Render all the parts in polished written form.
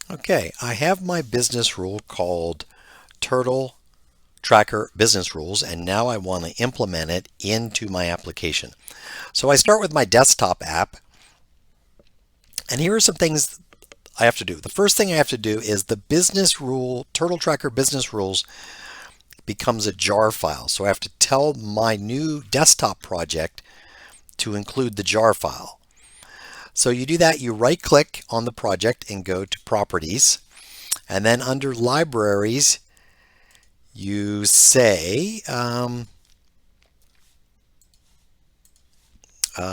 Okay, I have my business rule called Turtle Tracker Business Rules, and now I want to implement it into my application. So I start with my desktop app, and here are some things I have to do. The first thing I have to do is the business rule, Turtle Tracker Business Rules becomes a jar file. So I have to tell my new desktop project to include the jar file. So you do that, you right click on the project and go to Properties. And then under Libraries, you say,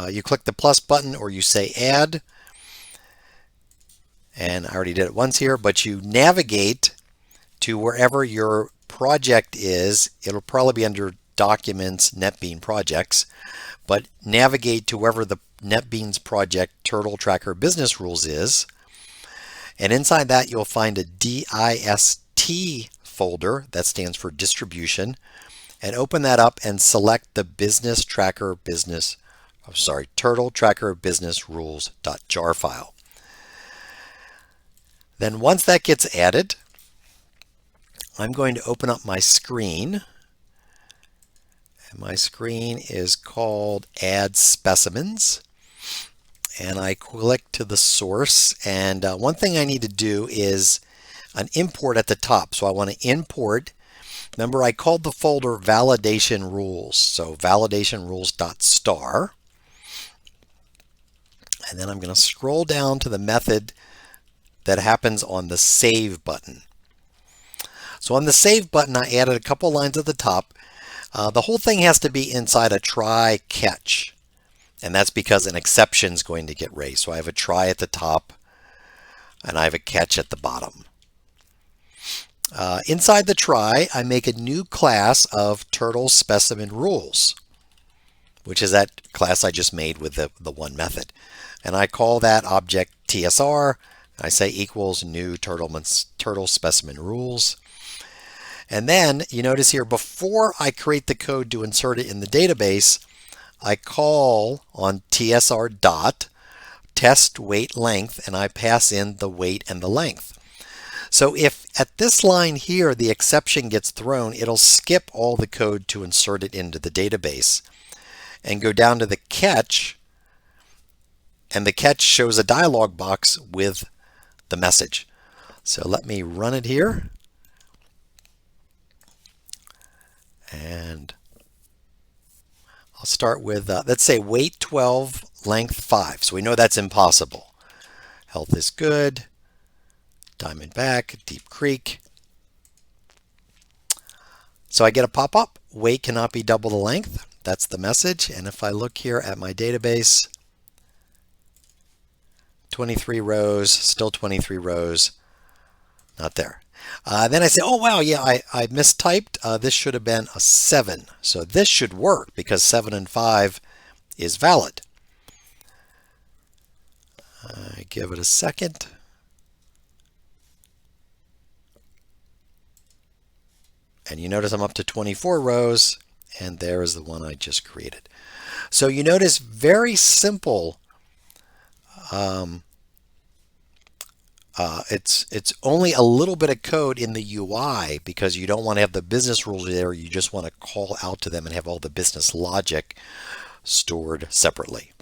you click the plus button or you say Add. And I already did it once here, but you navigate to wherever your project is. It'll probably be under Documents, NetBeans Projects, but navigate to wherever the NetBeans Project Turtle Tracker Business Rules is. And inside that, you'll find a DIST folder that stands for distribution, and open that up and select the Turtle Tracker Business Rules.jar file. Then once that gets added, I'm going to open up my screen. And my screen is called Add Specimens. And I click to the source. And one thing I need to do is an import at the top. So I want to import. Remember, I called the folder Validation Rules. So validation rules.star. And then I'm going to scroll down to the method that happens on the Save button. So on the Save button, I added a couple lines at the top. The whole thing has to be inside a try catch. And that's because an exception is going to get raised. So I have a try at the top, and I have a catch at the bottom. Inside the try, I make a new class of Turtle Specimen Rules, which is that class I just made with the one method. And I call that object TSR. I say equals new Turtle Specimen Rules. And then you notice here, before I create the code to insert it in the database, I call on TSR dot test weight length, and I pass in the weight and the length. So if at this line here the exception gets thrown, it'll skip all the code to insert it into the database and go down to the catch, and the catch shows a dialog box with the message. So let me run it here. And I'll start with, let's say weight 12, length 5. So we know that's impossible. Health is good. Diamondback, Deep Creek. So I get a pop-up. Weight cannot be double the length. That's the message. And if I look here at my database, 23 rows, still 23 rows, not there. Then I say, oh, wow, yeah, I mistyped. This should have been a 7. So this should work because 7 and 5 is valid. I give it a second. And you notice I'm up to 24 rows, and there is the one I just created. So you notice very simple. It's only a little bit of code in the UI because you don't want to have the business rules there. You just want to call out to them and have all the business logic stored separately.